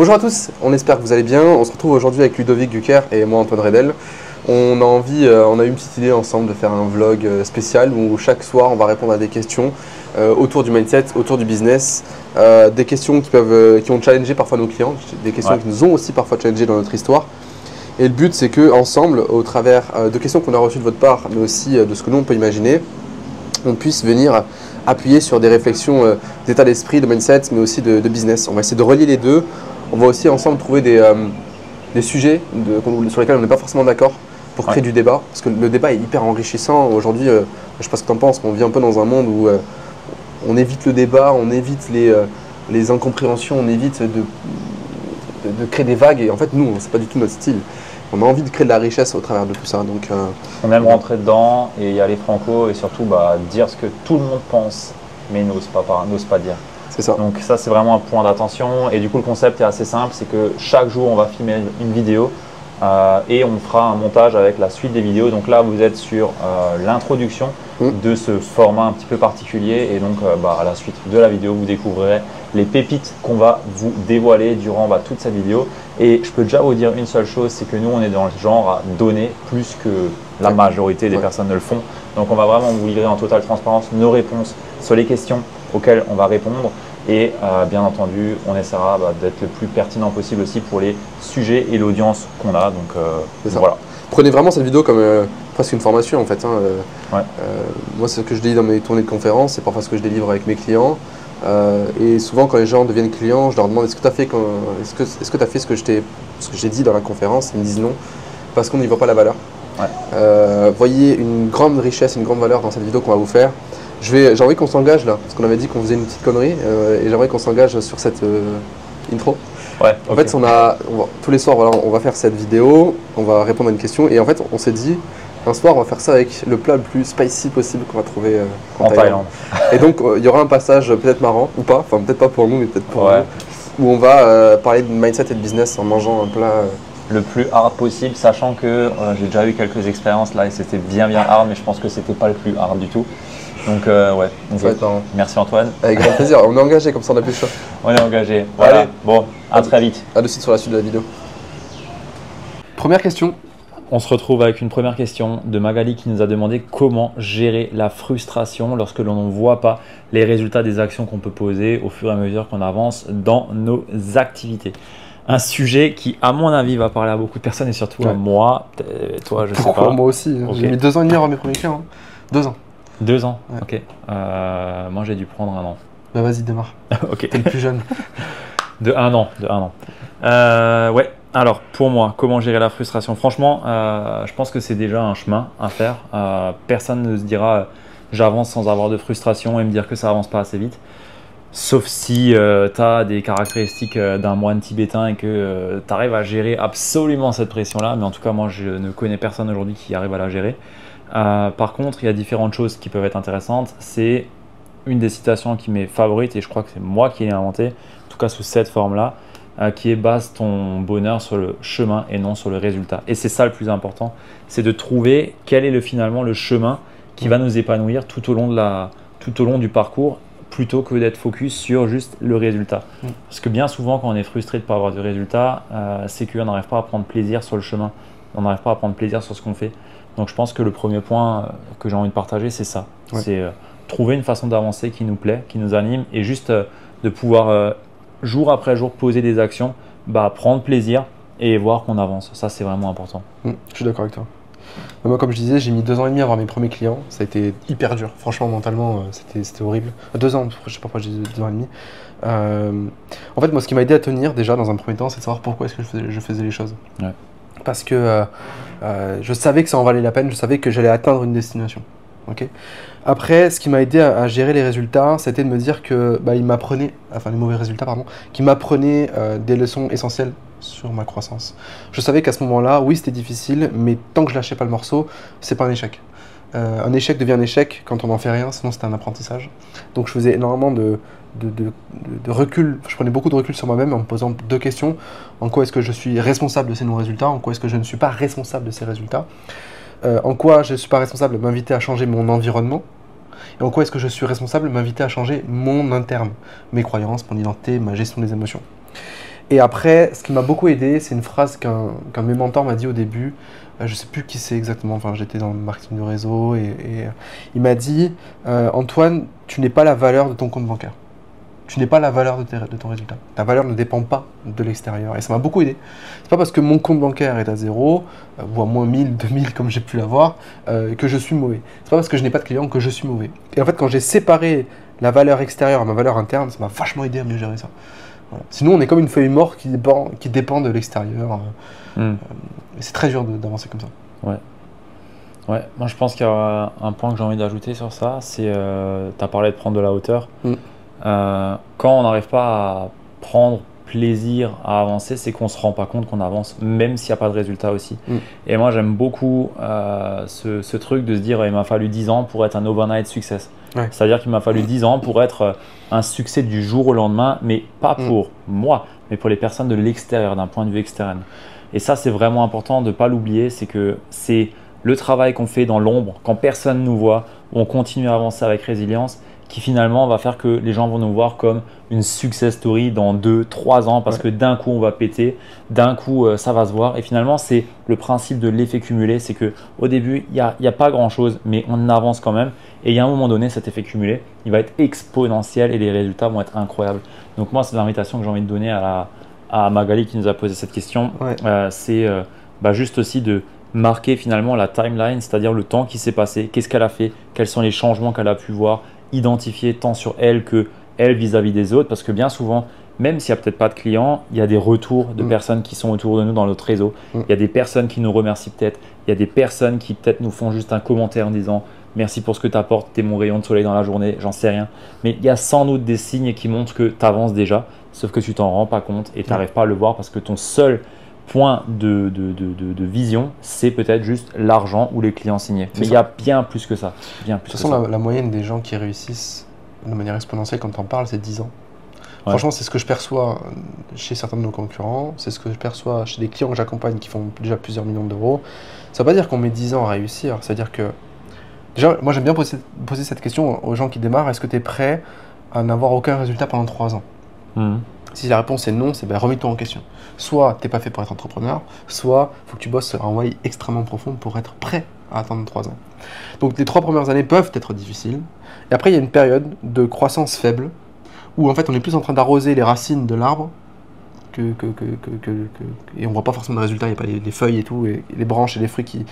Bonjour à tous, on espère que vous allez bien. On se retrouve aujourd'hui avec Ludovic Duquer et moi Antoine Redel. On a eu une petite idée ensemble de faire un vlog spécial où chaque soir on va répondre à des questions autour du mindset, autour du business, des questions qui ont challengé parfois nos clients, des questions qui nous ont aussi parfois challengé dans notre histoire. Et le but c'est que ensemble, au travers de questions qu'on a reçues de votre part, mais aussi de ce que nous on peut imaginer, on puisse venir appuyer sur des réflexions d'état d'esprit, de mindset, mais aussi de business. On va essayer de relier les deux. On va aussi ensemble trouver des sujets sur lesquels on n'est pas forcément d'accord pour créer du débat. Parce que le débat est hyper enrichissant. Aujourd'hui, je ne sais pas ce que tu en penses, mais on vit un peu dans un monde où on évite le débat, on évite les incompréhensions, on évite de créer des vagues. Et en fait, nous, ce n'est pas du tout notre style. On a envie de créer de la richesse au travers de tout ça. Donc, on aime rentrer dedans et y aller franco et surtout dire ce que tout le monde pense, mais n'ose pas dire. C'est ça. Donc ça, c'est vraiment un point d'attention. Et du coup, le concept est assez simple, c'est que chaque jour, on va filmer une vidéo et on fera un montage avec la suite des vidéos. Donc là, vous êtes sur l'introduction de ce format un petit peu particulier. Et donc, à la suite de la vidéo, vous découvrirez les pépites qu'on va vous dévoiler durant toute cette vidéo. Et je peux déjà vous dire une seule chose, c'est que nous, on est dans le genre à donner plus que la majorité des personnes ne le font. Donc, on va vraiment vous livrer en totale transparence nos réponses sur les questions auxquelles on va répondre. Et bien entendu, on essaiera d'être le plus pertinent possible aussi pour les sujets et l'audience qu'on a. Donc voilà. Prenez vraiment cette vidéo comme presque une formation en fait. Moi, c'est ce que je dis dans mes tournées de conférences, c'est parfois ce que je délivre avec mes clients. Et souvent, quand les gens deviennent clients, je leur demande est-ce que tu as fait, ce que j'ai dit dans la conférence. Ils me disent non, parce qu'on n'y voit pas la valeur. Voyez une grande richesse, une grande valeur dans cette vidéo qu'on va vous faire. J'ai envie qu'on s'engage là, parce qu'on avait dit qu'on faisait une petite connerie et j'aimerais qu'on s'engage sur cette intro. En fait, tous les soirs, voilà, on va faire cette vidéo, on va répondre à une question et en fait, on s'est dit, un soir, on va faire ça avec le plat le plus spicy possible qu'on va trouver en Thaïlande. Et donc, il y aura un passage peut-être marrant ou pas, enfin peut-être pas pour nous, mais peut-être pour vous, où on va parler de mindset et de business en mangeant un plat le plus hard possible, sachant que j'ai déjà eu quelques expériences là et c'était bien hard, mais je pense que c'était pas le plus hard du tout. Donc merci Antoine. Avec grand plaisir, on est engagé comme ça on n'a plus le choix. On est engagé, voilà. Allez. Bon, à très vite. À de suite sur la suite de la vidéo. Première question. On se retrouve avec une première question de Magali qui nous a demandé comment gérer la frustration lorsque l'on ne voit pas les résultats des actions qu'on peut poser au fur et à mesure qu'on avance dans nos activités. Un sujet qui, à mon avis, va parler à beaucoup de personnes et surtout à moi. Toi, je sais pas. Moi aussi. J'ai mis 2 ans et demi à avoir mes premiers clients. 2 ans. 2 ans, ok. Moi, j'ai dû prendre 1 an. Bah vas-y, démarre. Ok. T'es le plus jeune. De 1 an. Ouais. Alors, pour moi, comment gérer la frustration? Franchement, je pense que c'est déjà un chemin à faire. Personne ne se dira j'avance sans avoir de frustration et me dire que ça avance pas assez vite. Sauf si tu as des caractéristiques d'un moine tibétain et que tu arrives à gérer absolument cette pression-là. Mais en tout cas, moi, je ne connais personne aujourd'hui qui arrive à la gérer. Par contre, il y a différentes choses qui peuvent être intéressantes. C'est une des citations qui m'est favorite et je crois que c'est moi qui l'ai inventée, en tout cas sous cette forme-là, qui est base ton bonheur sur le chemin et non sur le résultat. Et c'est ça le plus important, c'est de trouver quel est finalement le chemin qui va nous épanouir tout au long du parcours, plutôt que d'être focus sur juste le résultat. Parce que bien souvent, quand on est frustré de ne pas avoir de résultat, c'est qu'on n'arrive pas à prendre plaisir sur le chemin, on n'arrive pas à prendre plaisir sur ce qu'on fait. Donc je pense que le premier point que j'ai envie de partager, c'est ça. C'est trouver une façon d'avancer qui nous plaît, qui nous anime et juste de pouvoir jour après jour poser des actions, prendre plaisir et voir qu'on avance. Ça, c'est vraiment important. Je suis d'accord avec toi. Moi, comme je disais, j'ai mis 2 ans et demi à avoir mes premiers clients. Ça a été hyper dur. Franchement, mentalement, c'était horrible. 2 ans, je sais pas pourquoi j'ai dit 2 ans et demi. En fait, moi, ce qui m'a aidé à tenir déjà dans un premier temps, c'est de savoir pourquoi est-ce que je faisais les choses. Parce que je savais que ça en valait la peine, je savais que j'allais atteindre une destination. Après, ce qui m'a aidé à gérer les résultats, c'était de me dire que il m'apprenait, enfin les mauvais résultats, pardon, qui m'apprenaient des leçons essentielles sur ma croissance. Je savais qu'à ce moment-là, oui, c'était difficile, mais tant que je lâchais pas le morceau, c'est pas un échec. Un échec devient un échec quand on n'en fait rien, sinon c'est un apprentissage. Donc je faisais énormément de recul, je prenais beaucoup de recul sur moi-même en me posant 2 questions. En quoi est-ce que je suis responsable de ces non-résultats? En quoi est-ce que je ne suis pas responsable de ces résultats? En quoi je ne suis pas responsable de m'inviter à changer mon environnement? Et en quoi est-ce que je suis responsable de m'inviter à changer mon interne, mes croyances, mon identité, ma gestion des émotions? Et après, ce qui m'a beaucoup aidé, c'est une phrase qu'un de mes mentors m'a dit au début. Je sais plus qui c'est exactement, enfin j'étais dans le marketing de réseau et il m'a dit Antoine, tu n'es pas la valeur de ton compte bancaire. Tu n'es pas la valeur de ton résultat. Ta valeur ne dépend pas de l'extérieur. Et ça m'a beaucoup aidé. C'est pas parce que mon compte bancaire est à 0, ou à moins 1000, 2000 comme j'ai pu l'avoir, que je suis mauvais. C'est pas parce que je n'ai pas de clients que je suis mauvais. Et en fait, quand j'ai séparé la valeur extérieure et ma valeur interne, ça m'a vachement aidé à mieux gérer ça. Voilà. Sinon, on est comme une feuille morte qui dépend de l'extérieur. Et c'est très dur d'avancer comme ça. Ouais. Ouais, moi je pense qu'il y a un point que j'ai envie d'ajouter sur ça, c'est tu as parlé de prendre de la hauteur. Quand on n'arrive pas à prendre plaisir à avancer, c'est qu'on ne se rend pas compte qu'on avance, même s'il n'y a pas de résultat aussi. Et moi j'aime beaucoup ce truc de se dire il m'a fallu 10 ans pour être un overnight success. Ouais. C'est-à-dire qu'il m'a fallu 10 ans pour être un succès du jour au lendemain, mais pas pour moi, mais pour les personnes de l'extérieur, d'un point de vue externe. Et ça, c'est vraiment important de ne pas l'oublier, c'est que c'est le travail qu'on fait dans l'ombre, quand personne ne nous voit, où on continue à avancer avec résilience, qui finalement va faire que les gens vont nous voir comme une success story dans 2-3 ans, parce que d'un coup, on va péter, d'un coup, ça va se voir. Et finalement, c'est le principe de l'effet cumulé, c'est qu'au début, il n'y a pas grand-chose, mais on avance quand même. Et il y a un moment donné, cet effet cumulé, il va être exponentiel et les résultats vont être incroyables. Donc moi, c'est l'invitation que j'ai envie de donner à Magali qui nous a posé cette question. C'est juste aussi de marquer finalement la timeline, c'est-à-dire le temps qui s'est passé, qu'est-ce qu'elle a fait, quels sont les changements qu'elle a pu voir, identifier tant sur elle que elle vis-à-vis des autres, parce que bien souvent, même s'il n'y a peut-être pas de clients, il y a des retours de personnes qui sont autour de nous dans notre réseau. Il y a des personnes qui nous remercient peut-être, il y a des personnes qui peut-être nous font juste un commentaire en disant merci pour ce que tu apportes, t'es mon rayon de soleil dans la journée, j'en sais rien. Mais il y a sans doute des signes qui montrent que tu avances déjà, sauf que tu t'en rends pas compte et tu n'arrives pas à le voir parce que ton seul point de vision, c'est peut-être juste l'argent ou les clients signés. Mais il y a bien plus que ça. De toute façon, la moyenne des gens qui réussissent de manière exponentielle, quand on en parle, c'est 10 ans. Franchement, c'est ce que je perçois chez certains de nos concurrents, c'est ce que je perçois chez des clients que j'accompagne qui font déjà plusieurs millions d'euros. Ça ne veut pas dire qu'on met 10 ans à réussir, c'est-à-dire que… Déjà, moi j'aime bien poser cette question aux gens qui démarrent, est-ce que tu es prêt à n'avoir aucun résultat pendant 3 ans Si la réponse est non, c'est remets-toi en question. Soit tu n'es pas fait pour être entrepreneur, soit il faut que tu bosses sur un why extrêmement profond pour être prêt à attendre 3 ans. Donc les 3 premières années peuvent être difficiles, et après il y a une période de croissance faible, où en fait on est plus en train d'arroser les racines de l'arbre, et on voit pas forcément de résultats, il n'y a pas les feuilles et tout, et les branches et les fruits qui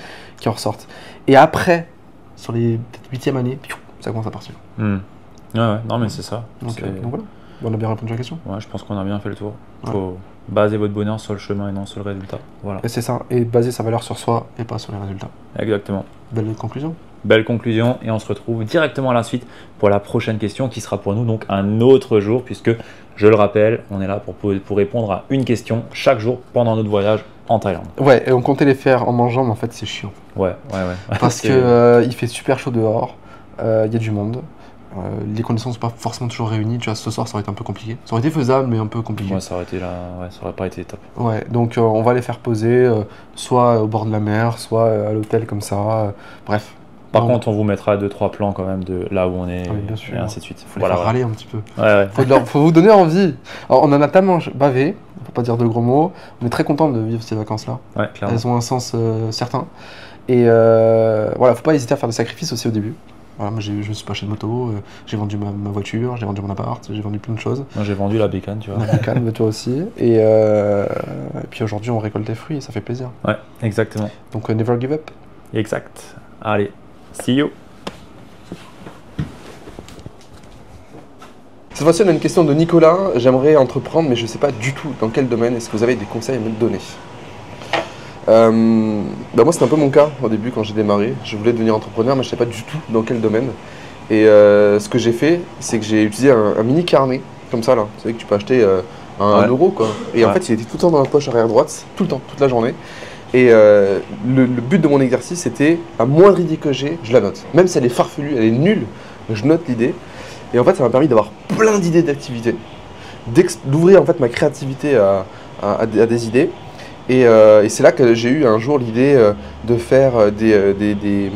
en ressortent. Et après, sur les 8e années, ça commence à partir. Non mais c'est ça. Donc voilà, on a bien répondu à la question. Ouais, je pense qu'on a bien fait le tour. Il faut baser votre bonheur sur le chemin et non sur le résultat. Voilà. Et c'est ça, et baser sa valeur sur soi et pas sur les résultats. Exactement. Belle conclusion. Belle conclusion, et on se retrouve directement à la suite pour la prochaine question qui sera pour nous donc un autre jour, puisque je le rappelle, on est là pour répondre à une question chaque jour pendant notre voyage en Thaïlande. Ouais, et on comptait les faire en mangeant, mais en fait c'est chiant. Ouais. Parce que il fait super chaud dehors, il y a du monde, les conditions ne sont pas forcément toujours réunies. Tu vois, ce soir ça aurait été un peu compliqué. Ça aurait été faisable, mais un peu compliqué. Ouais, ça aurait pas été top. Ouais, donc on va les faire poser, soit au bord de la mer, soit à l'hôtel comme ça, bref. Par contre, on vous mettra 2-3 plans quand même de là où on est, bien sûr, et ainsi de suite. Faut les faire râler un petit peu. Faut vous donner envie. Alors, on en a tellement bavé, on peut pas dire de gros mots. On est très content de vivre ces vacances-là. Ouais, clairement. Elles ont un sens certain. Et voilà, faut pas hésiter à faire des sacrifices aussi au début. Voilà, moi je me suis pas acheté de moto, j'ai vendu ma voiture, j'ai vendu mon appart, j'ai vendu plein de choses. Moi j'ai vendu la bécane, tu vois. La bécane, mais toi aussi. Et puis aujourd'hui on récolte les fruits et ça fait plaisir. Ouais, exactement. Donc never give up. Exact. Allez. See you. Cette fois-ci, on a une question de Nicolas. J'aimerais entreprendre, mais je ne sais pas du tout dans quel domaine. Est-ce que vous avez des conseils à me donner? Moi, c'est un peu mon cas au début quand j'ai démarré. Je voulais devenir entrepreneur, mais je ne savais pas du tout dans quel domaine. Et ce que j'ai fait, c'est que j'ai utilisé un mini carnet, comme ça, là. Vous savez que tu peux acheter un euro, quoi. Et en fait, il était tout le temps dans la poche arrière droite, tout le temps, toute la journée. Et le but de mon exercice, c'était, la moindre idée que j'ai, je la note. Même si elle est farfelue, elle est nulle, je note l'idée. Et en fait, ça m'a permis d'avoir plein d'idées d'activités, d'ouvrir en fait ma créativité à des idées. Et c'est là que j'ai eu un jour l'idée de faire des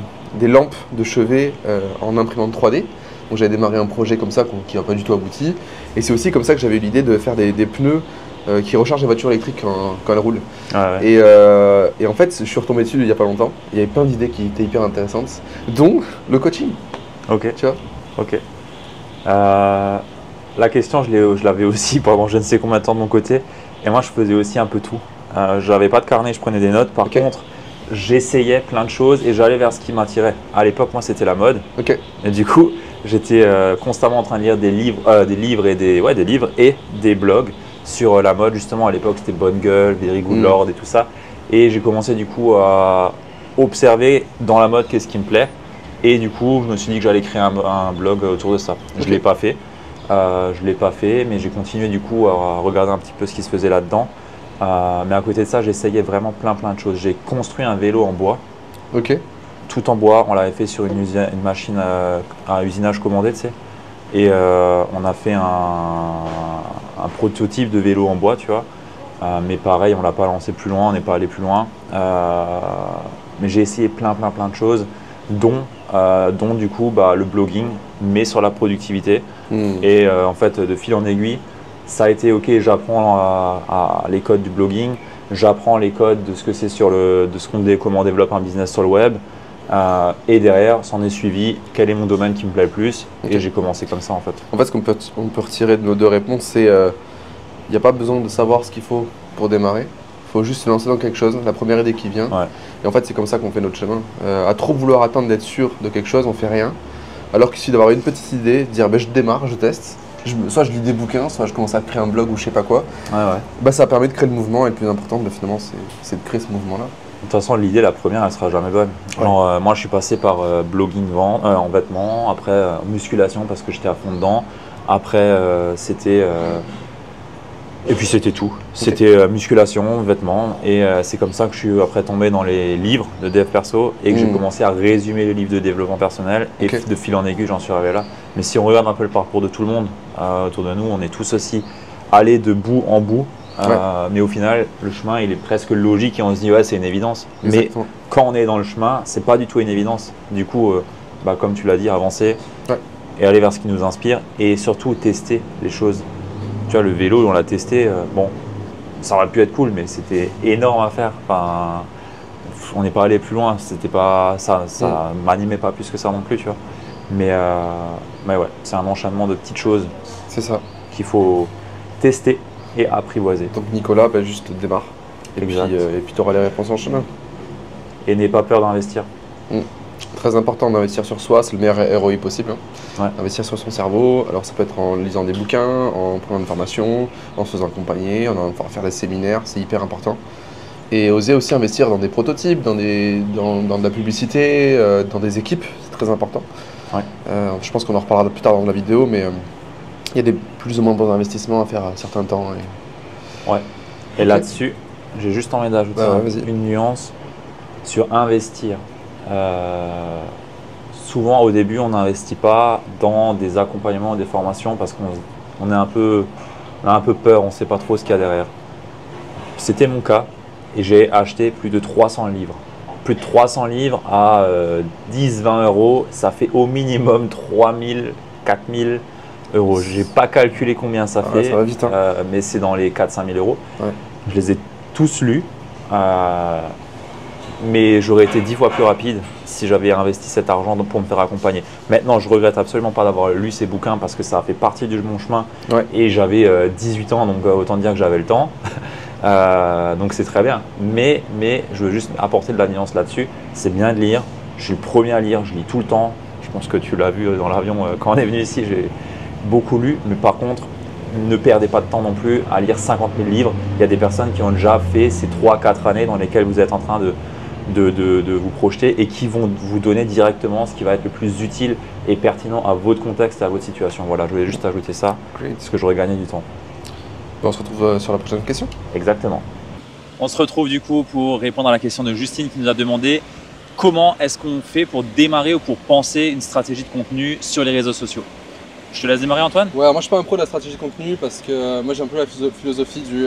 lampes de chevet en imprimante 3D. Donc j'avais démarré un projet comme ça qui n'a pas du tout abouti. Et c'est aussi comme ça que j'avais eu l'idée de faire des pneus qui recharge les voitures électriques quand elles roulent. Ah ouais. Et en fait, je suis retombé dessus il n'y a pas longtemps. Il y avait plein d'idées qui étaient hyper intéressantes, dont le coaching. Ok. Tu vois. Ok. La question, je l'avais aussi pendant je ne sais combien de temps de mon côté. Et moi, je faisais aussi un peu tout. Je n'avais pas de carnet, je prenais des notes. Par contre, j'essayais plein de choses et j'allais vers ce qui m'attirait. À l'époque, moi, c'était la mode. Ok. Et du coup, j'étais constamment en train de lire des livres et des blogs sur la mode. Justement, à l'époque, c'était Bonne Gueule, Very Good Lord et tout ça. Et j'ai commencé du coup à observer dans la mode qu'est-ce qui me plaît. Et du coup, je me suis dit que j'allais créer un blog autour de ça. Je ne l'ai pas fait. Mais j'ai continué du coup à regarder un petit peu ce qui se faisait là-dedans. Mais à côté de ça, j'essayais vraiment plein de choses. J'ai construit un vélo en bois. Ok. Tout en bois, on l'avait fait sur une machine à usinage commandé, tu sais. Et on a fait un prototype de vélo en bois, tu vois. Mais pareil, on l'a pas lancé plus loin, on n'est pas allé plus loin. Mais j'ai essayé plein de choses, dont du coup le blogging, mais sur la productivité. Et en fait, de fil en aiguille, ça a été ok, j'apprends à les codes du blogging, j'apprends les codes de ce que c'est comment on développe un business sur le web. Et derrière, s'en est suivi quel est mon domaine qui me plaît le plus. Et j'ai commencé comme ça en fait. En fait, ce qu'on peut retirer de nos deux réponses, c'est il n'y a pas besoin de savoir ce qu'il faut pour démarrer. Il faut juste se lancer dans quelque chose, la première idée qui vient. Ouais. Et en fait, c'est comme ça qu'on fait notre chemin. À trop vouloir attendre d'être sûr de quelque chose, on fait rien. Alors qu'il suffit d'avoir une petite idée, de dire je démarre, je teste. Soit je lis des bouquins, soit je commence à créer un blog ou je sais pas quoi. Ça permet de créer le mouvement et le plus important, finalement, c'est de créer ce mouvement-là. De toute façon, l'idée, la première, elle sera jamais bonne. Ouais. Genre, moi, je suis passé par blogging en vêtements, après musculation parce que j'étais à fond dedans. Après, c'était et puis c'était tout. C'était musculation, vêtements. Et c'est comme ça que je suis après tombé dans les livres de dev perso et que j'ai commencé à résumer les livres de développement personnel. Et de fil en aiguille, j'en suis arrivé là. Mais si on regarde un peu le parcours de tout le monde autour de nous, on est tous aussi allés de bout en bout. Mais au final, le chemin, il est presque logique et on se dit ouais, c'est une évidence. Exactement. Mais quand on est dans le chemin, c'est pas du tout une évidence. Du coup, comme tu l'as dit, avancer et aller vers ce qui nous inspire et surtout tester les choses. Tu vois, le vélo, on l'a testé. Ça aurait pu être cool, mais c'était énorme à faire. Enfin, on n'est pas allé plus loin. C'était pas ça m'animait pas plus que ça non plus, tu vois. Mais ouais, c'est un enchaînement de petites choses. C'est ça. Qu'il faut tester et apprivoiser. Donc Nicolas, juste démarre. Et puis tu auras les réponses en chemin. Et n'aie pas peur d'investir. Très important d'investir sur soi, c'est le meilleur ROI possible. Ouais. Investir sur son cerveau, alors ça peut être en lisant des bouquins, en prenant une formation, en se faisant accompagner, en allant faire des séminaires, c'est hyper important. Et oser aussi investir dans des prototypes, dans de la publicité, dans des équipes, c'est très important. Ouais. Je pense qu'on en reparlera plus tard dans la vidéo, mais il y a des plus ou moins bons investissements à faire à certains temps. Ouais. Et là-dessus, j'ai juste envie d'ajouter une nuance sur investir. Souvent au début on n'investit pas dans des accompagnements, des formations parce qu'on a un peu peur, on ne sait pas trop ce qu'il y a derrière. C'était mon cas et j'ai acheté plus de 300 livres. Plus de 300 livres à 10-20 euros, ça fait au minimum 3000, 4000 euros. Je n'ai pas calculé combien ça fait, ça va vite, mais c'est dans les 4-5 000 euros. Ouais. Je les ai tous lus. Mais j'aurais été 10 fois plus rapide si j'avais investi cet argent pour me faire accompagner. Maintenant, je regrette absolument pas d'avoir lu ces bouquins parce que ça a fait partie de mon chemin. Et j'avais 18 ans, donc autant dire que j'avais le temps. Donc c'est très bien. Mais je veux juste apporter de la nuance là-dessus. C'est bien de lire. Je suis le premier à lire, je lis tout le temps. Je pense que tu l'as vu dans l'avion quand on est venu ici, j'ai beaucoup lu. Mais par contre, ne perdez pas de temps non plus à lire 50 000 livres. Il y a des personnes qui ont déjà fait ces 3-4 années dans lesquelles vous êtes en train de vous projeter et qui vont vous donner directement ce qui va être le plus utile et pertinent à votre contexte et à votre situation. Voilà, je voulais juste ajouter ça parce que j'aurais gagné du temps. On se retrouve sur la prochaine question. Exactement. On se retrouve du coup pour répondre à la question de Justine qui nous a demandé comment est-ce qu'on fait pour démarrer ou pour penser une stratégie de contenu sur les réseaux sociaux. Je te laisse démarrer, Antoine. Ouais, moi je suis pas un pro de la stratégie de contenu parce que moi j'ai un peu la philosophie du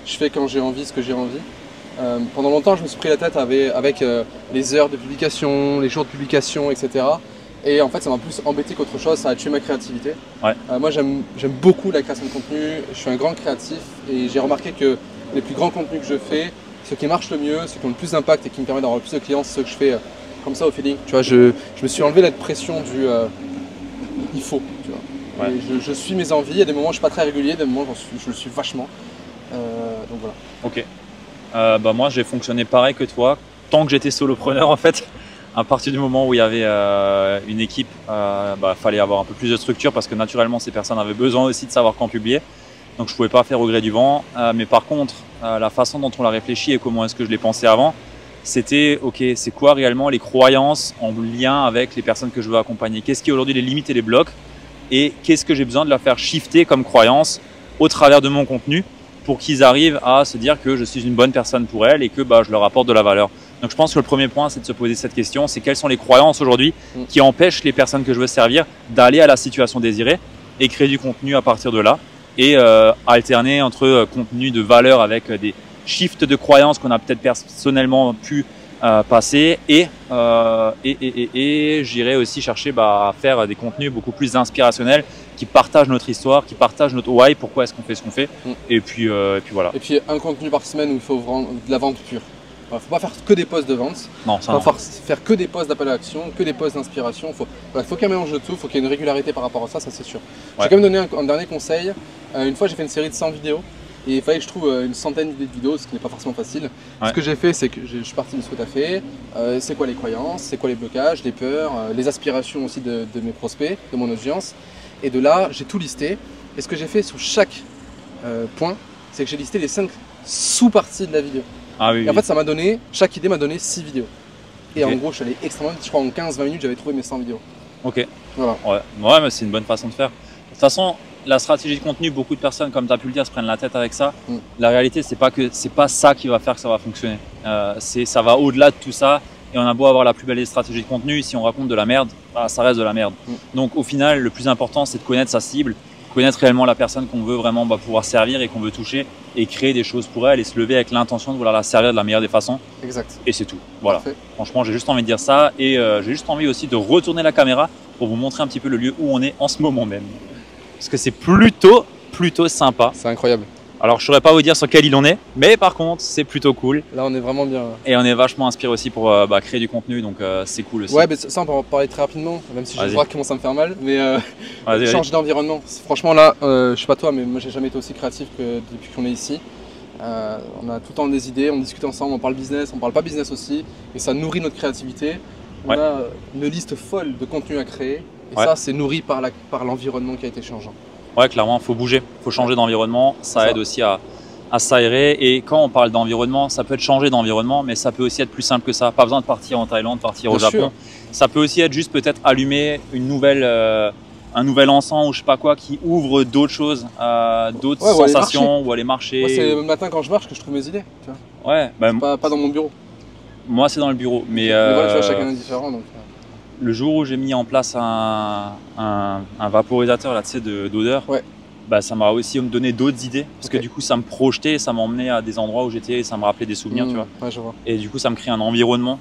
je fais quand j'ai envie ce que j'ai envie. Pendant longtemps, je me suis pris la tête avec les heures de publication, les jours de publication, etc. Et en fait, ça m'a plus embêté qu'autre chose, ça a tué ma créativité. Ouais. Moi, j'aime beaucoup la création de contenu, je suis un grand créatif et j'ai remarqué que les plus grands contenus que je fais, ceux qui marchent le mieux, ceux qui ont le plus d'impact et qui me permettent d'avoir le plus de clients, c'est ceux que je fais comme ça au feeling. Tu vois, je me suis enlevé la pression du il faut, tu vois. Ouais. Et je suis mes envies, il y a des moments où je suis pas très régulier, des moments où je le suis vachement. Donc voilà. Ok. Bah moi j'ai fonctionné pareil que toi, tant que j'étais solopreneur en fait. À partir du moment où il y avait une équipe, fallait avoir un peu plus de structure parce que naturellement ces personnes avaient besoin aussi de savoir quand publier. Donc je ne pouvais pas faire au gré du vent. Mais par contre, la façon dont on l'a réfléchi et comment est-ce que je l'ai pensé avant, c'était ok, c'est quoi réellement les croyances en lien avec les personnes que je veux accompagner? Qu'est-ce qui aujourd'hui les limite et les bloque? Et qu'est-ce que j'ai besoin de leur faire shifter comme croyance au travers de mon contenu pour qu'ils arrivent à se dire que je suis une bonne personne pour elles et que je leur apporte de la valeur. Donc je pense que le premier point, c'est de se poser cette question, c'est quelles sont les croyances aujourd'hui qui empêchent les personnes que je veux servir d'aller à la situation désirée et créer du contenu à partir de là et alterner entre contenu de valeur avec des shifts de croyances qu'on a peut-être personnellement pu passer et j'irai aussi chercher à faire des contenus beaucoup plus inspirationnels qui partagent notre histoire, qui partagent notre why, pourquoi est-ce qu'on fait ce qu'on fait et puis voilà. Et puis un contenu par semaine où il faut vendre de la vente pure. Il ne faut pas faire que des posts de vente, non, ça il ne faut pas faire que des posts d'appel à l'action, que des posts d'inspiration. Faut qu'il y ait un mélange de tout, il faut qu'il y ait une régularité par rapport à ça, ça c'est sûr. Ouais. Je vais quand même donner un dernier conseil. Une fois j'ai fait une série de 100 vidéos et il fallait que je trouve une centaine d'idées de vidéos, ce qui n'est pas forcément facile. Ouais. Ce que j'ai fait, c'est que je suis parti de ce que tu as fait, c'est quoi les croyances, c'est quoi les blocages, les peurs, les aspirations aussi de mes prospects, de mon audience. Et de là, j'ai tout listé. Et ce que j'ai fait sur chaque point, c'est que j'ai listé les 5 sous-parties de la vidéo. Ah oui, et en fait, ça m'a donné, chaque idée m'a donné 6 vidéos. Et en gros, je suis allé extrêmement vite, je crois en 15-20 minutes, j'avais trouvé mes 100 vidéos. Ok. Voilà. Ouais, mais c'est une bonne façon de faire. De toute façon, la stratégie de contenu, beaucoup de personnes, comme tu as pu le dire, se prennent la tête avec ça. La réalité, c'est pas ça qui va faire que ça va fonctionner. Ça va au-delà de tout ça. Et on a beau avoir la plus belle stratégie de contenu, si on raconte de la merde, ça reste de la merde. Donc au final, le plus important, c'est de connaître sa cible, connaître réellement la personne qu'on veut vraiment pouvoir servir et qu'on veut toucher et créer des choses pour elle et se lever avec l'intention de vouloir la servir de la meilleure des façons. Exact. Et c'est tout. Voilà. Parfait. Franchement, j'ai juste envie de dire ça et j'ai juste envie aussi de retourner la caméra pour vous montrer un petit peu le lieu où on est en ce moment même. Parce que c'est plutôt sympa. C'est incroyable. Alors je ne saurais pas vous dire sur quelle île on est, mais par contre c'est plutôt cool. Là on est vraiment bien. Et on est vachement inspiré aussi pour créer du contenu, donc c'est cool aussi. Ouais, mais ça on peut en parler très rapidement, même si je vois comment ça me fait mal. Mais changer d'environnement. Franchement là, je sais pas toi, mais moi j'ai jamais été aussi créatif que depuis qu'on est ici. On a tout le temps des idées, on discute ensemble, on parle business, on parle pas business aussi. Et ça nourrit notre créativité. On a une liste folle de contenus à créer. Et ça c'est nourri par l'environnement qui a été changeant. Ouais, clairement, il faut bouger, il faut changer d'environnement, ça aide aussi à s'aérer. Et quand on parle d'environnement, ça peut être changer d'environnement, mais ça peut aussi être plus simple que ça. Pas besoin de partir en Thaïlande, de partir au Japon. Ça peut aussi être juste peut-être allumer un nouvel encens ou je sais pas quoi qui ouvre d'autres choses, d'autres sensations ou aller marcher. Moi, c'est le matin quand je marche que je trouve mes idées. Tu vois. Ouais, pas dans mon bureau. Moi, c'est dans le bureau. Mais voilà, tu vois, chacun est différent. Donc... Le jour où j'ai mis en place un vaporisateur là, d'odeur, ça m'a aussi donné d'autres idées parce que du coup ça me projetait, ça m'emmenait à des endroits où j'étais et ça me rappelait des souvenirs, tu vois. Ouais, je vois. Et du coup ça me crée un environnement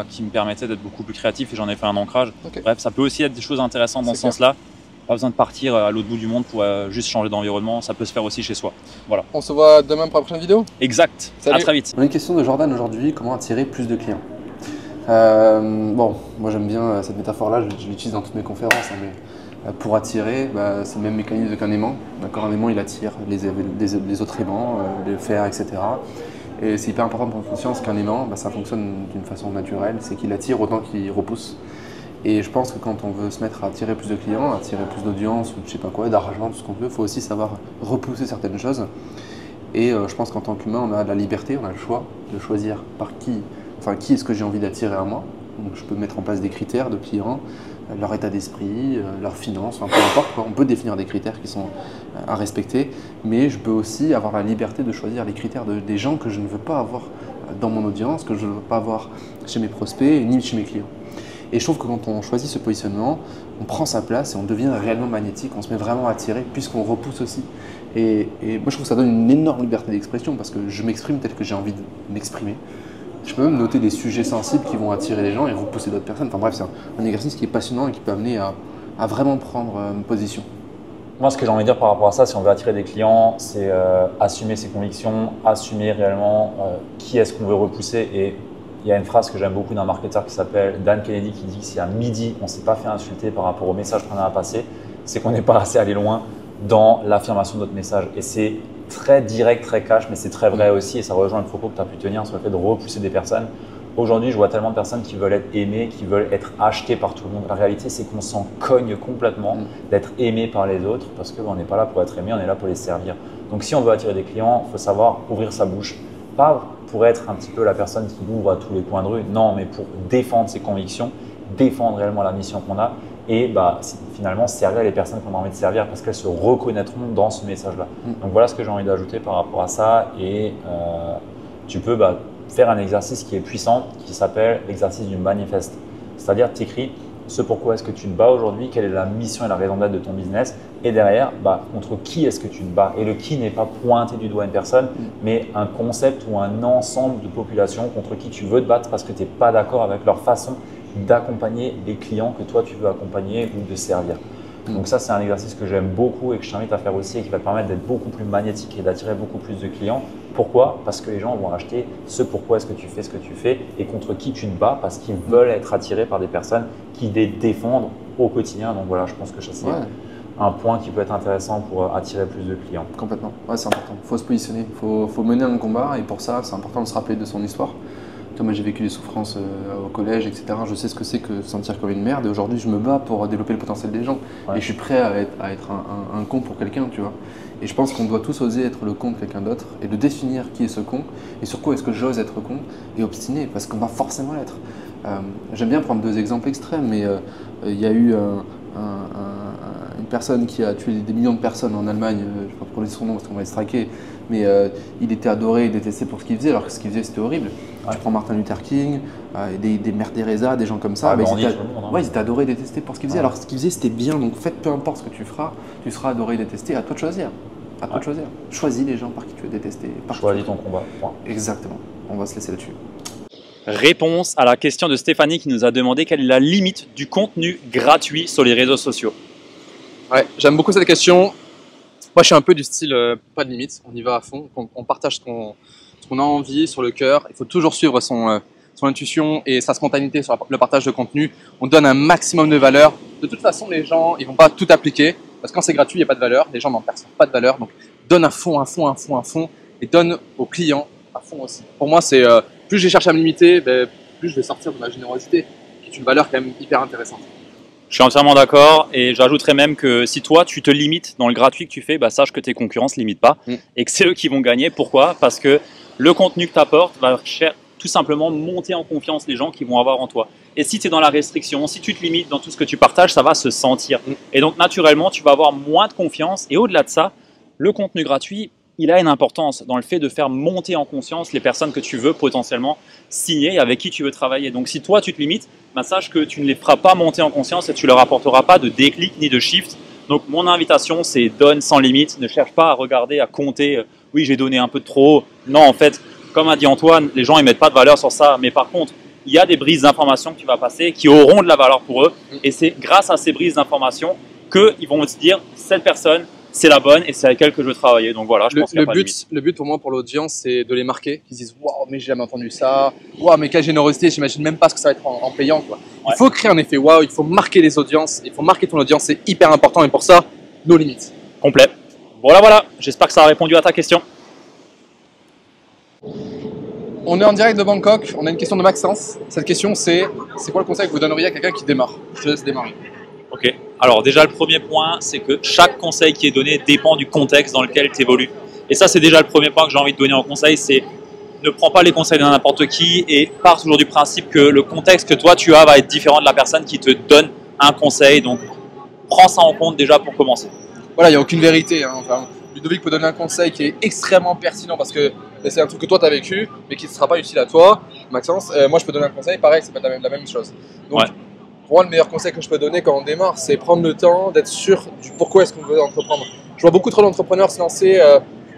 qui me permettait d'être beaucoup plus créatif et j'en ai fait un ancrage. Bref, ça peut aussi être des choses intéressantes dans ce sens-là. Pas besoin de partir à l'autre bout du monde pour juste changer d'environnement, ça peut se faire aussi chez soi. Voilà. On se voit demain pour la prochaine vidéo. Exact. Salut. À très vite. On a une question de Jordan aujourd'hui, comment attirer plus de clients? Bon, moi j'aime bien cette métaphore-là, je l'utilise dans toutes mes conférences, hein, mais pour attirer, c'est le même mécanisme qu'un aimant. Un aimant il attire les autres aimants, les fers, etc. Et c'est hyper important de prendre conscience qu'un aimant, ça fonctionne d'une façon naturelle, c'est qu'il attire autant qu'il repousse. Et je pense que quand on veut se mettre à attirer plus de clients, à attirer plus d'audience, ou je sais pas quoi, d'argent, tout ce qu'on veut, il faut aussi savoir repousser certaines choses. Et je pense qu'en tant qu'humain, on a de la liberté, on a le choix de choisir qui est-ce que j'ai envie d'attirer à moi. Donc je peux mettre en place des critères de clients, leur état d'esprit, leurs finances, peu importe. On peut définir des critères qui sont à respecter, mais je peux aussi avoir la liberté de choisir les critères des gens que je ne veux pas avoir dans mon audience, que je ne veux pas avoir chez mes prospects, ni chez mes clients. Et je trouve que quand on choisit ce positionnement, on prend sa place et on devient réellement magnétique, on se met vraiment à attirer puisqu'on repousse aussi. Et moi je trouve que ça donne une énorme liberté d'expression parce que je m'exprime tel que j'ai envie de m'exprimer. Je peux même noter des sujets sensibles qui vont attirer les gens et repousser d'autres personnes. Enfin bref, c'est un exercice qui est passionnant et qui peut amener à vraiment prendre une position. Moi, ce que j'ai envie de dire par rapport à ça, si on veut attirer des clients, c'est assumer ses convictions, assumer réellement qui est-ce qu'on veut repousser. Et il y a une phrase que j'aime beaucoup d'un marketeur qui s'appelle Dan Kennedy qui dit que si à midi, on ne s'est pas fait insulter par rapport au message qu'on a à passer, c'est qu'on n'est pas assez allé loin dans l'affirmation de notre message. Et c'est très direct, très cash, mais c'est très vrai aussi. Et ça rejoint le propos que tu as pu tenir sur le fait de repousser des personnes. Aujourd'hui, je vois tellement de personnes qui veulent être aimées, qui veulent être achetées par tout le monde. La réalité, c'est qu'on s'en cogne complètement d'être aimé par les autres parce qu'on n'est pas là pour être aimé, on est là pour les servir. Donc, si on veut attirer des clients, il faut savoir ouvrir sa bouche. Pas pour être un petit peu la personne qui ouvre à tous les coins de rue, non, mais pour défendre ses convictions, défendre réellement la mission qu'on a et finalement servir les personnes qu'on a envie de servir parce qu'elles se reconnaîtront dans ce message-là. Donc, voilà ce que j'ai envie d'ajouter par rapport à ça et tu peux faire un exercice qui est puissant, qui s'appelle l'exercice du manifeste. C'est-à-dire, tu écris ce pourquoi est-ce que tu te bats aujourd'hui, quelle est la mission et la raison d'être de ton business, et derrière, contre qui est-ce que tu te bats. Et le qui n'est pas pointé du doigt une personne, mais un concept ou un ensemble de populations contre qui tu veux te battre parce que tu n'es pas d'accord avec leur façon d'accompagner les clients que toi tu veux accompagner ou de servir. Donc ça, c'est un exercice que j'aime beaucoup et que je t'invite à faire aussi et qui va te permettre d'être beaucoup plus magnétique et d'attirer beaucoup plus de clients. Pourquoi? Parce que les gens vont acheter ce pourquoi est-ce que tu fais et contre qui tu te bats parce qu'ils veulent être attirés par des personnes qui les défendent au quotidien. Donc voilà, je pense que ça c'est un point qui peut être intéressant pour attirer plus de clients. Complètement, ouais, c'est important. Il faut se positionner, il faut mener un combat et pour ça, c'est important de se rappeler de son histoire. Moi, j'ai vécu des souffrances au collège, etc. Je sais ce que c'est que se sentir comme une merde et aujourd'hui, je me bats pour développer le potentiel des gens. Et je suis prêt à être un con pour quelqu'un, tu vois. Et je pense qu'on doit tous oser être le con de quelqu'un d'autre et de définir qui est ce con et sur quoi est-ce que j'ose être con et obstiné parce qu'on va forcément l'être. J'aime bien prendre deux exemples extrêmes, mais il y a eu une personne qui a tué des millions de personnes en Allemagne, je ne vais pas prononcer son nom parce qu'on va le striker, mais il était adoré et détesté pour ce qu'il faisait, alors que ce qu'il faisait c'était horrible. Tu prends Martin Luther King, des Mère Teresa, des gens comme ça, ils étaient adorés et détestés pour ce qu'ils faisaient, alors ce qu'ils faisaient c'était bien, donc faites peu importe ce que tu feras, tu seras adoré et détesté, à toi de choisir. À toi de choisir. Choisis les gens par qui tu veux détester. Choisis ton combat. Exactement, on va se laisser là-dessus. Réponse à la question de Stéphanie qui nous a demandé quelle est la limite du contenu gratuit sur les réseaux sociaux. Ouais, j'aime beaucoup cette question. Moi, je suis un peu du style pas de limite, on y va à fond, on partage ce qu'on a envie sur le cœur. Il faut toujours suivre son intuition et sa spontanéité sur le partage de contenu. On donne un maximum de valeur. De toute façon, les gens, ils vont pas tout appliquer parce que quand c'est gratuit, il n'y a pas de valeur. Les gens n'en perçoivent pas de valeur. Donc, donne à fond et donne aux clients à fond aussi. Pour moi, c'est plus je cherche à me limiter, plus je vais sortir de ma générosité, qui est une valeur quand même hyper intéressante. Je suis entièrement d'accord et j'ajouterais même que si toi tu te limites dans le gratuit que tu fais, sache que tes concurrents ne se limitent pas et que c'est eux qui vont gagner. Pourquoi? Parce que le contenu que tu apportes va tout simplement monter en confiance les gens qui vont avoir en toi. Et si tu es dans la restriction, si tu te limites dans tout ce que tu partages, ça va se sentir. Et donc naturellement, tu vas avoir moins de confiance et au-delà de ça, le contenu gratuit, il a une importance dans le fait de faire monter en conscience les personnes que tu veux potentiellement signer et avec qui tu veux travailler. Donc si toi tu te limites, sache que tu ne les feras pas monter en conscience et tu leur apporteras pas de déclic ni de shift. Donc mon invitation c'est donne sans limite, ne cherche pas à regarder, à compter, oui j'ai donné un peu de trop. Non en fait, comme a dit Antoine, les gens ils mettent pas de valeur sur ça, mais par contre il y a des brises d'informations que tu vas passer qui auront de la valeur pour eux et c'est grâce à ces brises d'informations qu'ils vont se dire cette personne c'est la bonne et c'est avec elle que je veux travailler. Donc voilà, je pense qu'il y a pas de limite. Le but pour moi, pour l'audience, c'est de les marquer, qu'ils se disent waouh, mais j'ai jamais entendu ça, waouh, mais quelle générosité, j'imagine même pas ce que ça va être en payant, quoi. Il faut créer un effet waouh, il faut marquer les audiences, il faut marquer ton audience, c'est hyper important et pour ça, nos limites. Complet. Voilà, j'espère que ça a répondu à ta question. On est en direct de Bangkok, on a une question de Maxence. Cette question c'est quoi le conseil que vous donneriez à quelqu'un qui démarre? Je te laisse démarrer. Ok, alors déjà le premier point, c'est que chaque conseil qui est donné dépend du contexte dans lequel tu évolues. Et ça c'est déjà le premier point que j'ai envie de donner en conseil, c'est ne prends pas les conseils de n'importe qui et pars toujours du principe que le contexte que toi tu as va être différent de la personne qui te donne un conseil. Donc prends ça en compte déjà pour commencer. Voilà, il n'y a aucune vérité. Enfin, Ludovic peut donner un conseil qui est extrêmement pertinent parce que c'est un truc que toi tu as vécu mais qui ne sera pas utile à toi, Maxence. Moi je peux donner un conseil, pareil, c'est pas la même chose. Donc, pour moi, le meilleur conseil que je peux donner quand on démarre, c'est prendre le temps d'être sûr du pourquoi est-ce qu'on veut entreprendre. Je vois beaucoup trop d'entrepreneurs se lancer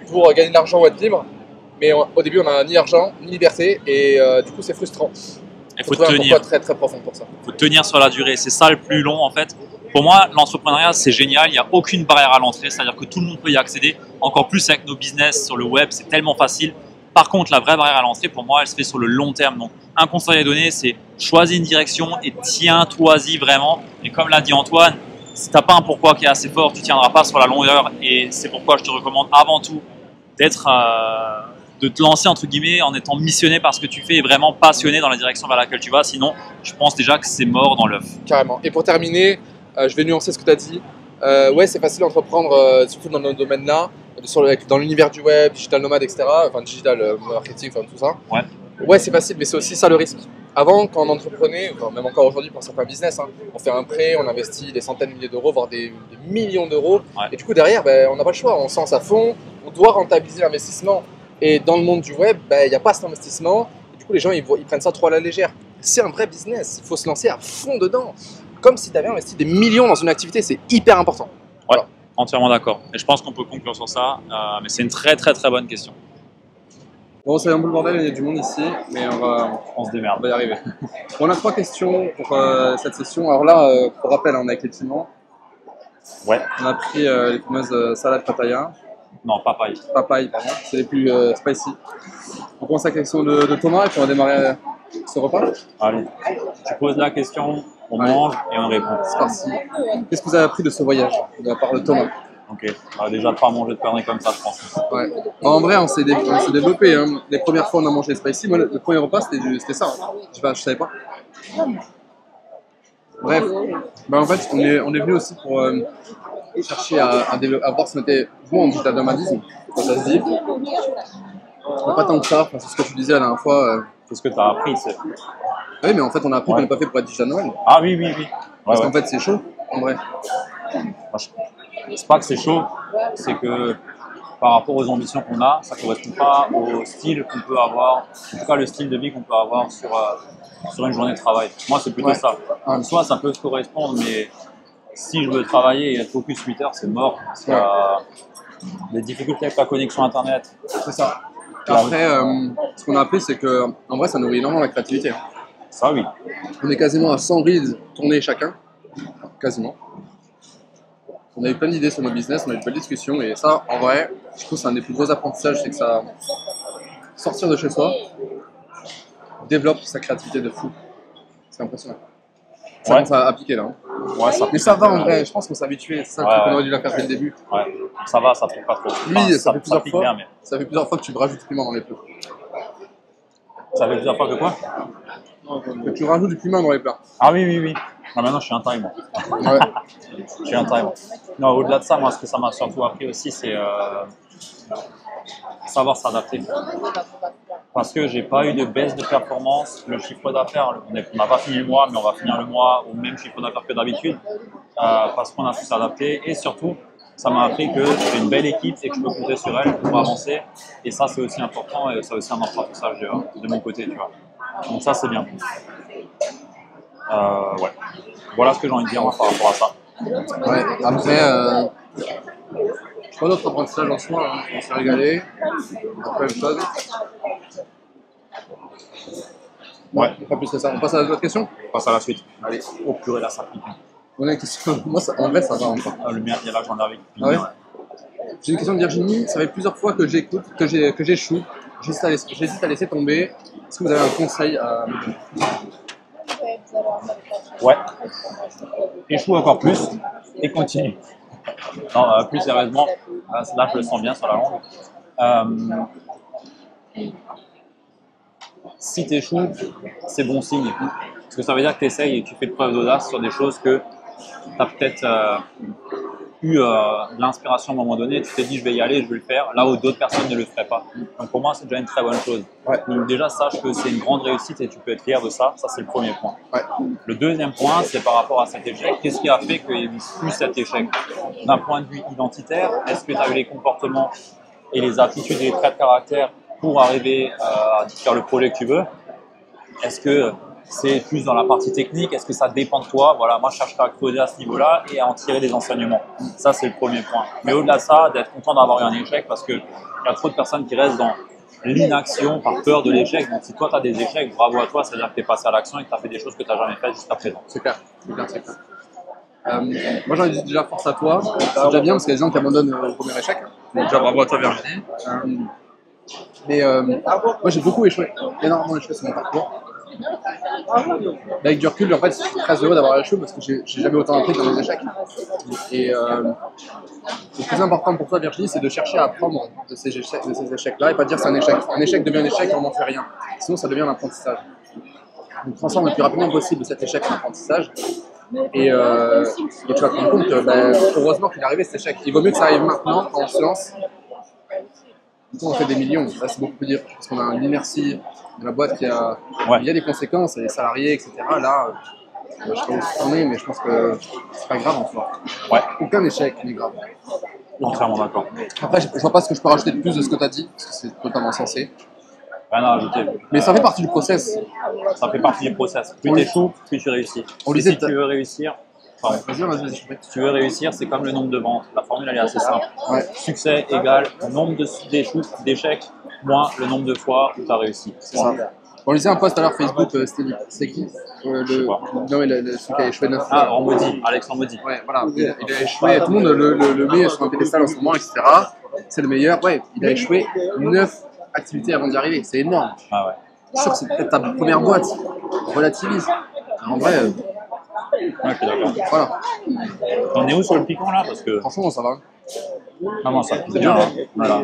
pour gagner de l'argent ou être libre. Mais au début, on n'a ni argent, ni liberté, et du coup, c'est frustrant. Il faut trouver un tenir. pourquoi très très profond pour ça. Il faut tenir sur la durée. C'est ça le plus long en fait. Pour moi, l'entrepreneuriat, c'est génial. Il n'y a aucune barrière à l'entrée. C'est-à-dire que tout le monde peut y accéder. Encore plus avec nos business sur le web, c'est tellement facile. Par contre, la vraie barrière à l'entrée, pour moi, elle se fait sur le long terme. Donc, un conseil à donner, c'est choisis une direction et tiens-toi-y vraiment. Et comme l'a dit Antoine, si tu n'as pas un pourquoi qui est assez fort, tu ne tiendras pas sur la longueur. Et c'est pourquoi je te recommande avant tout de te lancer entre guillemets en étant missionné par ce que tu fais et vraiment passionné dans la direction vers laquelle tu vas. Sinon, je pense déjà que c'est mort dans l'œuf. Carrément. Et pour terminer, je vais nuancer ce que tu as dit. Ouais, c'est facile d'entreprendre, surtout dans notre domaine-là, dans l'univers du web, digital nomade, etc. Enfin, digital marketing, enfin, tout ça. Ouais. Ouais, c'est facile, mais c'est aussi ça le risque. Avant, quand on entreprenait, enfin, même encore aujourd'hui pour certains business, hein, on fait un prêt, on investit des centaines de milliers d'euros, voire des millions d'euros. Ouais. Et du coup, derrière, on n'a pas le choix. On se lance à fond, on doit rentabiliser l'investissement. Et dans le monde du web, il n'y a pas cet investissement. Et du coup, les gens, ils prennent ça trop à la légère. C'est un vrai business. Il faut se lancer à fond dedans. Comme si tu avais investi des millions dans une activité. C'est hyper important. Ouais, voilà. Entièrement d'accord. Et je pense qu'on peut conclure sur ça. Mais c'est une très très très bonne question. Bon, c'est un peu le bordel, il y a du monde ici, mais On se démerde. on va y arriver. Bon, on a 3 questions pour cette session. Alors là, pour rappel, on a avec les piments. Ouais. On a pris les fameuses salades papaya. Non, papaye. Papaye, pardon. C'est les plus spicy. On commence avec la question de Thomas et puis on va démarrer ce repas. Allez. Tu poses la question, on Allez. mange et on répond. C'est parti. Qu'est-ce que vous avez appris de ce voyage de la part de Thomas? Ok. Déjà de pas manger de conneries comme ça, je pense. Ouais. En vrai, on s'est développé. Hein. Les premières fois, on a mangé spicy. Moi, le premier repas, c'était ça. Hein. Je savais pas. Bref. En fait, on est venu aussi pour chercher à voir si on était bon en digital nomadisme. Ça se dit. Pas tant que ça. Enfin, c'est ce que tu disais la dernière fois. C'est ce que tu as appris. Oui, mais en fait, on a appris qu'on n'est pas fait pour être digital nomade. Ah oui, oui, oui. Parce qu'en fait, c'est chaud, en vrai. C'est pas que c'est chaud, c'est que par rapport aux ambitions qu'on a, ça ne correspond pas au style qu'on peut avoir, en tout cas le style de vie qu'on peut avoir sur une journée de travail. Moi, c'est plutôt ça. Soit ça peut se correspondre, mais si je veux travailler et être focus 8 heures, c'est mort. Parce qu'il y a des difficultés avec la connexion Internet. C'est ça. Après, ce qu'on a appris, c'est que en vrai, ça nourrit énormément la créativité. Hein. Ça, oui. On est quasiment à 100 reels tournés chacun. Quasiment. On a eu plein d'idées sur nos business, on a eu de belles discussions. Et ça, en vrai, je trouve que c'est un des plus gros apprentissages, c'est que ça sortir de chez soi développe sa créativité de fou. C'est impressionnant. Ça commence à appliquer là. Hein. Ouais, ça Mais ça va en vrai, je pense qu'on s'est habitué. C'est ça le truc qu'on aurait dû la faire dès le début. Ouais, ça va, ça trouve pas trop. Lui, Enfin, ça fait plusieurs pique fois. bien, mais... Ça fait plusieurs fois que tu rajoutes du piment dans les plats. Ça fait plusieurs fois que quoi? Que tu rajoutes du piment dans les plats. Ah oui, oui, oui. Non, maintenant, je suis un taille, moi. Ouais. Je suis un taille, moi. Non, au-delà de ça, moi, ce que ça m'a surtout appris aussi, c'est savoir s'adapter. Parce que j'ai pas eu de baisse de performance. Le chiffre d'affaires, on n'a pas fini le mois, mais on va finir le mois au même chiffre d'affaires que d'habitude. Parce qu'on a su s'adapter. Et surtout, ça m'a appris que j'ai une belle équipe et que je peux compter sur elle pour avancer. Et ça, c'est aussi important et c'est aussi un apprentissage de mon côté, tu vois. Donc ça, c'est bien. Ouais. Voilà ce que j'ai envie de dire par rapport à ça. Ouais. Après, pas d'autres apprentissages en soi. Hein. On s'est régalé. Après, même chose. Ouais, pas plus que ça. On passe à l'autre question. On passe à la suite. Allez. Oh purée, là, ça pique. On a une question. Moi, en vrai, ça va encore. Le mien, il y a là, j'en ai avec. Ah ouais. J'ai une question de Virginie. Ça fait plusieurs fois que j'écoute, que j'échoue. J'hésite à laisser tomber. Est-ce que vous avez un conseil à me donner? Ouais. Échoue encore plus et continue. Non, plus sérieusement, là je le sens bien sur la langue. Si tu échoues, c'est bon signe. Parce que ça veut dire que tu essayes et que tu fais preuve d'audace sur des choses que tu as peut-être eu de l'inspiration à un moment donné. Tu t'es dit je vais y aller, je vais le faire, là où d'autres personnes ne le feraient pas. Donc pour moi, c'est déjà une très bonne chose. Ouais. Donc déjà, sache que c'est une grande réussite et tu peux être fier de ça. Ça, c'est le premier point. Ouais. Le deuxième point, c'est par rapport à cet échec. Qu'est-ce qui a fait qu'il y ait eu cet échec? D'un point de vue identitaire, est-ce que tu as eu les comportements et les aptitudes et les traits de caractère pour arriver à faire le projet que tu veux? Est-ce que c'est plus dans la partie technique? Est-ce que ça dépend de toi? Voilà, moi je cherche à creuser à ce niveau-là et à en tirer des enseignements. Ça, c'est le premier point. Mais au-delà de ça, d'être content d'avoir eu un échec parce qu'il y a trop de personnes qui restent dans l'inaction par peur de l'échec. Donc si toi tu as des échecs, bravo à toi, c'est-à-dire que tu es passé à l'action et que tu as fait des choses que tu n'as jamais faites jusqu'à présent. C'est clair, c'est clair, c'est clair. Moi j'en ai déjà force à toi, c'est déjà bien parce qu'il y a des gens qui abandonnent au premier échec. Donc déjà bravo à toi Virginie. Moi j'ai beaucoup échoué, énormément échoué sur mon parcours. Avec du recul, en fait, je suis très heureux d'avoir échoué parce que j'ai jamais autant appris dans les échecs. Et le plus important pour toi, Virginie, c'est de chercher à apprendre de ces échecs-là et pas dire c'est un échec. Un échec devient un échec et on n'en fait rien. Sinon, ça devient un apprentissage. Donc, transforme le plus rapidement possible cet échec en apprentissage. Et tu vas te rendre compte que heureusement qu'il est arrivé cet échec. Il vaut mieux que ça arrive maintenant quand on se lance. Du coup, on fait des millions. Là, c'est beaucoup plus dur parce qu'on a une inertie de la boîte qui a, il y a des conséquences, les salariés, etc. Là, je sais pas où on est, mais je pense que c'est pas grave en soi. Ouais. Aucun échec n'est grave. Entièrement d'accord. Après, je vois pas ce que je peux rajouter de plus de ce que tu as dit, parce que c'est totalement sensé. Rien à rajouter. Mais ça fait partie du process. Ça fait partie du process. Plus tu échoues, plus tu réussis. On Et disait si tu veux réussir, pardon. Vas-y. Si tu veux réussir, c'est comme le nombre de ventes. La formule, elle est assez simple. Ouais. Succès égale nombre d'échecs moins le nombre de fois où tu as réussi. C'est ça. On lisait un post à l'heure Facebook, c'est qui Je sais pas. Non, celui qui a échoué 9 fois. Ah, en maudit, Alex en maudit. Ouais, voilà. Il a échoué, tout le monde le met sur un pédestal en ce moment, etc. C'est le meilleur. Ouais, il a échoué 9 activités avant d'y arriver. C'est énorme. Ah ouais. Je suis sûr que c'est peut-être ta première boîte. Relativise. En vrai, Ouais, je suis d'accord. voilà. T'en es où sur le piquant là? Parce que Franchement, ça va. vraiment, ça pique bien. Hein. Voilà.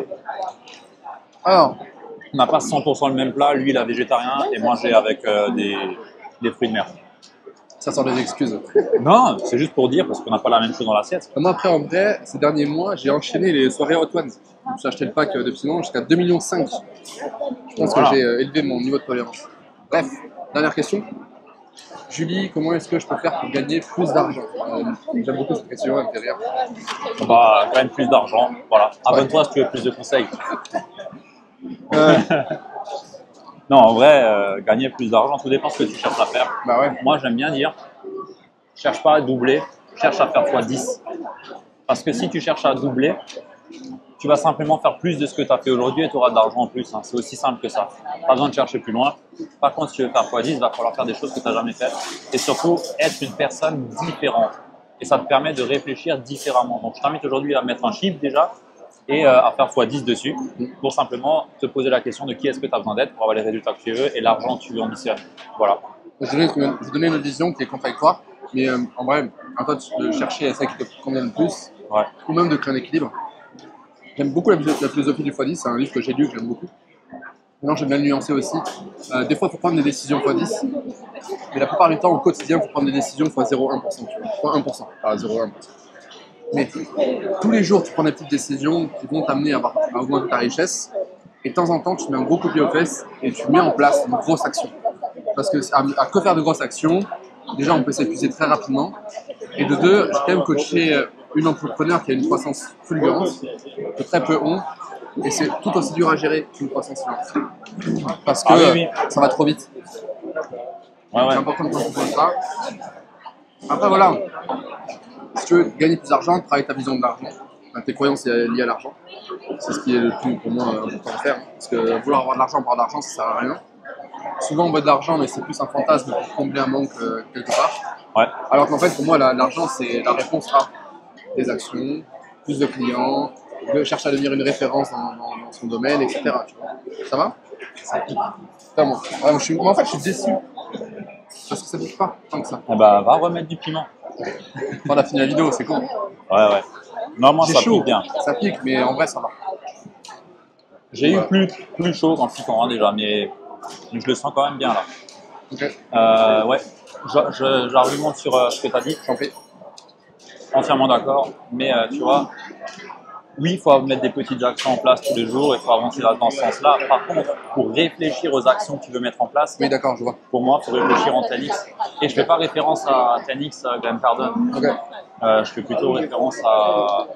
Alors, On n'a pas 100% le même plat. Lui, il est végétarien et moi, j'ai avec des fruits de mer. ça sort des excuses. Non, c'est juste pour dire parce qu'on n'a pas la même chose dans l'assiette. Moi, après, en vrai, ces derniers mois, j'ai enchaîné les soirées Hot Ones. J'ai acheté le pack de petits noms jusqu'à 2,5 millions. Je pense Voilà. que j'ai élevé mon niveau de tolérance. Bref, dernière question. Julie, comment est-ce que je peux faire pour gagner plus d'argent? J'aime beaucoup cette question, elle me fait rire. Bah, gagne plus d'argent. Voilà. Abonne-toi si tu veux plus de conseils. Non, en vrai, gagner plus d'argent, tout dépend de ce que tu cherches à faire. Bah ouais. Moi, j'aime bien dire, cherche pas à doubler, cherche à faire x10. Parce que si tu cherches à doubler, tu vas simplement faire plus de ce que tu as fait aujourd'hui et tu auras de l'argent en plus. Hein. C'est aussi simple que ça. Pas besoin de chercher plus loin. Par contre, si tu veux faire x10, il va falloir faire des choses que tu n'as jamais faites. Et surtout, être une personne différente. Et ça te permet de réfléchir différemment. Donc, je t'invite aujourd'hui à mettre un chiffre déjà et à faire x10 dessus pour simplement te poser la question de qui est-ce que tu as besoin d'être pour avoir les résultats que tu veux et l'argent que tu ambitionnes. Voilà. Je vais donner une vision qui est contradictoire, mais en vrai, à toi de chercher à ça qui te convient le plus, Ouais. ou même de créer un équilibre. J'aime beaucoup la philosophie du x10, c'est un livre que j'ai lu, que j'aime beaucoup. Maintenant, j'aime bien le nuancer aussi. Des fois, il faut prendre des décisions x10, mais la plupart du temps, au quotidien, il faut prendre des décisions x 0,1%. Tu vois, x 1%, pas 0,1%. Mais tous les jours, tu prends des petites décisions qui vont t'amener à augmenter ta richesse. Et de temps en temps, tu mets un gros coup de pied aux fesses et tu mets en place une grosse action. Parce que à que faire de grosses actions, déjà, on peut s'épuiser très rapidement. Et de deux, j'ai quand même coaché une entrepreneur qui a une croissance fulgurante, que très peu ont. Et c'est tout aussi dur à gérer qu'une croissance fulgurante. Parce que oui. ça va trop vite. Ouais. C'est important de prendre compte de ça. Après, voilà. Si tu veux gagner plus d'argent, travaille ta vision de l'argent. Tes croyances liées à l'argent. C'est ce qui est le plus, pour moi, important à faire. Parce que vouloir avoir de l'argent pour avoir de l'argent, ça sert à rien. Souvent, on veut de l'argent, mais c'est plus un fantasme pour combler un manque quelque part. Ouais. Alors qu'en fait, pour moi, l'argent, c'est la réponse à des actions, plus de clients, chercher à devenir une référence dans son domaine, etc. Tu vois. Ça va? Ça pique. Vraiment. Ouais, moi, en fait, je suis déçu. Parce que ça pique pas tant que ça. Eh bah, va remettre du piment. On a fini la vidéo, c'est con. Ouais. Non, moi, J'ai ça chaud. pique bien. Ça pique, mais en vrai, ça va. J'ai eu plus chaud en piquant hein, déjà, mais je le sens quand même bien là. Ok. Ouais, j'argumente sur ce que tu as dit. J'en prie. Entièrement d'accord, mais tu vois, oui, il faut mettre des petites actions en place tous les jours, il faut avancer dans ce sens-là. Par contre, pour réfléchir aux actions que tu veux mettre en place, Oui, d'accord, je vois. pour moi, il faut réfléchir en 10X. Et je ne fais pas référence à 10X Graham Cardone. Ok. Je fais plutôt référence à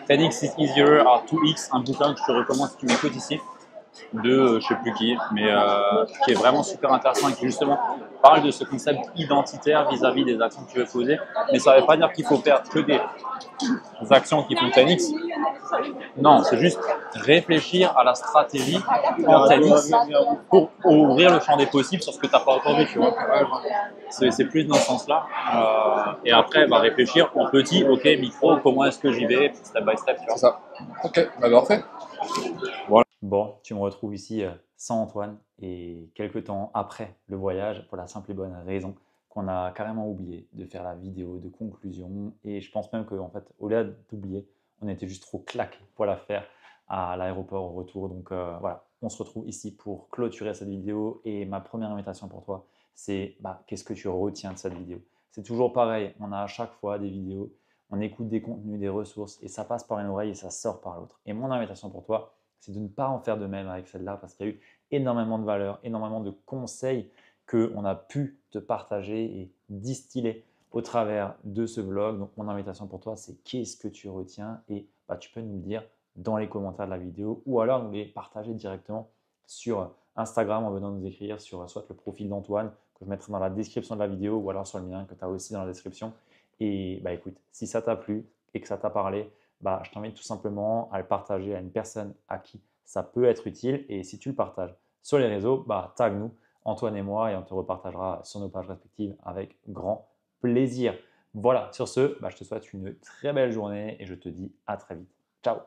10X is easier, à 2X, un bouquin que je te recommande si tu m'écoutes ici, de je sais plus qui, mais qui est vraiment super intéressant et qui justement parle de ce concept identitaire vis-à-vis des actions que tu veux poser. Mais ça ne veut pas dire qu'il faut faire que des actions qui font 10X. Non, c'est juste réfléchir à la stratégie en tennis pour ouvrir le champ des possibles sur ce que tu n'as pas encore vu, tu vois. C'est plus dans ce sens-là. Et après, bah, réfléchir en petit, ok, micro, comment est-ce que j'y vais, step by step, tu vois. C'est ça. Ok, bah parfait. Voilà. Bon, tu me retrouves ici sans Antoine et quelques temps après le voyage pour la simple et bonne raison qu'on a carrément oublié de faire la vidéo de conclusion et je pense même qu'en fait, au-delà d'oublier, on était juste trop claqués pour la faire à l'aéroport au retour. Donc voilà, on se retrouve ici pour clôturer cette vidéo et ma première invitation pour toi, c'est qu'est-ce que tu retiens de cette vidéo? C'est toujours pareil, on a à chaque fois des vidéos, on écoute des contenus, des ressources et ça passe par une oreille et ça sort par l'autre. Et mon invitation pour toi, c'est de ne pas en faire de même avec celle-là parce qu'il y a eu énormément de valeur, énormément de conseils qu'on a pu te partager et distiller au travers de ce vlog. Donc, mon invitation pour toi, c'est qu'est-ce que tu retiens et tu peux nous le dire dans les commentaires de la vidéo ou alors nous les partager directement sur Instagram en venant nous écrire sur soit le profil d'Antoine que je mettrai dans la description de la vidéo ou alors sur le mien que tu as aussi dans la description. Et écoute, si ça t'a plu et que ça t'a parlé, je t'invite tout simplement à le partager à une personne à qui ça peut être utile. Et si tu le partages sur les réseaux, tag nous, Antoine et moi, et on te repartagera sur nos pages respectives avec grand plaisir. Voilà, sur ce, je te souhaite une très belle journée et je te dis à très vite. Ciao!